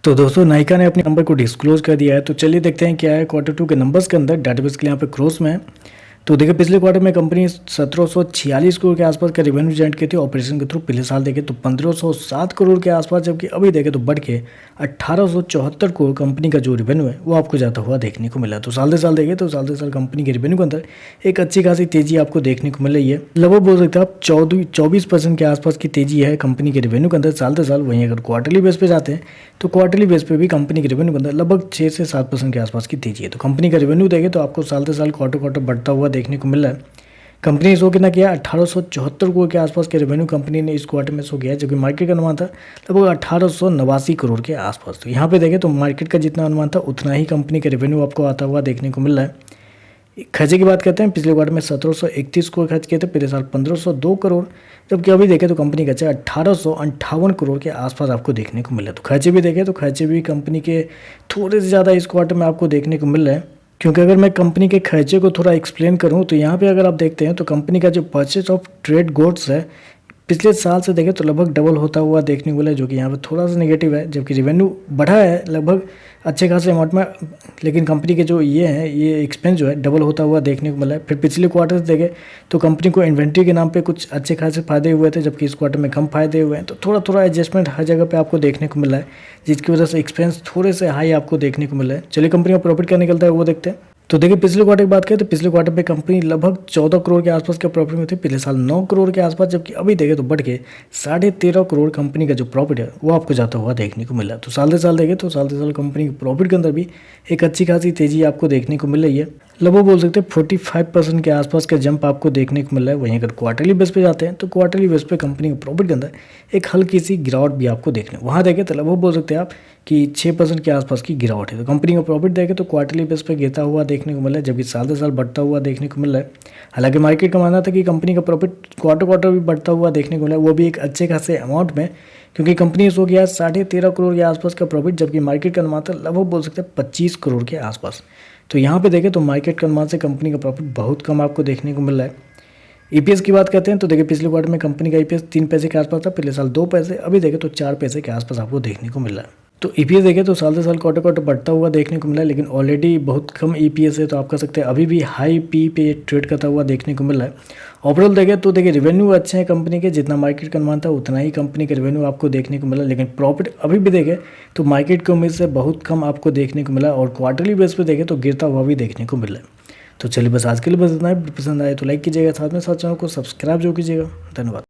तो दोस्तों नायका ने अपने नंबर को डिस्क्लोज कर दिया है। तो चलिए देखते हैं क्या है क्वार्टर 2 के नंबर्स के अंदर। डाटाबेस के लिए यहाँ पे क्रॉस में है। तो देखिए पिछले क्वार्टर में कंपनी 1746 करोड़ के आसपास का रेवेन्यू जनरेट की थी ऑपरेशन के थ्रू। पिछले साल देखें तो 1507 करोड़ के आसपास, जबकि अभी देखें तो बढ़ के 1874 करोड़ कंपनी का जो रेवेन्यू है वो आपको जाता हुआ देखने को मिला। तो साल दर साल देखें तो साल दर साल कंपनी के रेवेन्यू के अंदर एक अच्छी खासी तेजी आपको देखने को मिल रही है। लगभग बोल सकते हैं आप 24% के आसपास की तेजी है कंपनी के रेवेन्यू के अंदर साल दर साल। वहीं अगर क्वार्टरली बेस पे जाते हैं तो क्वार्टरली बेस पे भी कंपनी के रेवेन्यू के अंदर लगभग 6 से 7% के आसपास की तेजी है। तो कंपनी का रेवेन्यू देखें तो आपको साल दर साल क्वार्टर बढ़ता हुआ देखने को मिल रहा है। कंपनी ने शो कितना किया, 1874 करोड़ के आसपास के रेवेन्यू कंपनी ने इस क्वार्टर में शो किया है, जबकि मार्केट का अनुमान था लगभग 1889 करोड़ के आसपास। तो यहाँ पे देखें तो मार्केट का जितना अनुमान था उतना ही कंपनी का रेवेन्यू आपको आता हुआ देखने को मिल रहा है। खर्चे की बात करते हैं, पिछले क्वार्टर में 1731 करोड़ खर्च किए थे, पिछले साल 1502 करोड़, जबकि अभी देखें तो कंपनी का 1858 करोड़ के आसपास आपको देखने को मिला। तो खर्चे भी देखें तो खर्चे भी कंपनी के थोड़े से ज़्यादा इस क्वार्टर में आपको देखने को मिल रहा है। क्योंकि अगर मैं कंपनी के खर्चे को थोड़ा एक्सप्लेन करूं तो यहाँ पे अगर आप देखते हैं तो कंपनी का जो परचेज ऑफ ट्रेड गुड्स है पिछले साल से देखें तो लगभग डबल होता हुआ देखने को मिला है, जो कि यहाँ पे थोड़ा सा नेगेटिव है। जबकि रेवेन्यू बढ़ा है लगभग अच्छे खासे अमाउंट में, लेकिन कंपनी के जो ये एक्सपेंस जो है डबल होता हुआ देखने को मिला है। फिर पिछले क्वार्टर से देखें तो कंपनी को इन्वेंट्री के नाम पे कुछ अच्छे खासे फायदे हुए थे, जबकि इस क्वार्टर में कम फायदे हुए हैं। तो थोड़ा थोड़ा एडजस्टमेंट हर जगह पे आपको देखने को मिला है, जिसकी वजह से एक्सपेंस थोड़े से हाई आपको देखने को मिला है। चलिए कंपनी का प्रॉफिट क्या निकलता है वो देखते हैं। तो देखिए पिछले क्वार्टर की बात करें तो पिछले क्वार्टर पे कंपनी लगभग 14 करोड़ के आसपास का प्रॉफिट में थी, पिछले साल 9 करोड़ के आसपास, जबकि अभी देखें तो बढ़ के 13.5 करोड़ कंपनी का जो प्रॉफिट है वो आपको जाता हुआ देखने को मिला। तो साल दर साल देखें तो साल दर साल कंपनी के प्रॉफिट के अंदर भी एक अच्छी खासी तेजी आपको देखने को मिल रही है। लगभग बोल सकते हैं 45% के आसपास का जंप आपको देखने को मिल रहा है। वहीं अगर क्वार्टरली बेस पे जाते हैं तो क्वार्टरली बेस पे कंपनी के प्रॉफिट के अंदर एक हल्की सी गिरावट भी आपको देखने वहाँ देखें तो लगभग बोल सकते हैं आप कि 6% के आसपास की गिरावट है। तो कंपनी का प्रॉफिट देखें तो क्वार्टरली बेस पे गिरता हुआ देखने को मिला है, जबकि साल दर साल बढ़ता हुआ देखने को मिल रहा है। हालांकि मार्केट का मानना था कि कंपनी का प्रॉफिट क्वार्टर भी बढ़ता हुआ देखने को मिला है, वो भी एक अच्छे खासे अमाउंट में, क्योंकि कंपनी सो गया 13.5 करोड़ के आसपास का प्रॉफिट, जबकि मार्केट का अनुमान था लगभग बोल सकते हैं 25 करोड़ के आसपास। तो यहाँ पे देखें तो मार्केट के अनुमान से कंपनी का प्रॉफिट बहुत कम आपको देखने को मिल रहा है। ईपीएस की बात करते हैं तो देखिए पिछले क्वार्टर में कंपनी का ईपीएस 3 पैसे के आसपास था, पिछले साल 2 पैसे, अभी देखें तो 4 पैसे के आसपास आपको देखने को मिल रहा है। तो ईपीएस देखें तो साल से साल क्वार्टर बढ़ता हुआ देखने को मिला है, लेकिन ऑलरेडी बहुत कम ईपीएस है, तो आप कह सकते हैं अभी भी हाई पी पे ट्रेड करता हुआ देखने को मिल रहा है। ओवरऑल देखें तो देखिए रेवेन्यू अच्छे हैं कंपनी के, जितना मार्केट का अनुमान था उतना ही कंपनी का रेवेन्यू आपको देखने को मिला, लेकिन प्रॉफिट अभी भी देखें तो मार्केट की उम्मीद से बहुत कम आपको देखने को मिला, और क्वार्टरली बेस पे देखें तो गिरता हुआ भी देखने को मिला है। तो चलिए बस आज के लिए बस इतना ही। पसंद आए तो लाइक कीजिएगा, साथ में साथ चैनल को सब्सक्राइब जो कीजिएगा। धन्यवाद।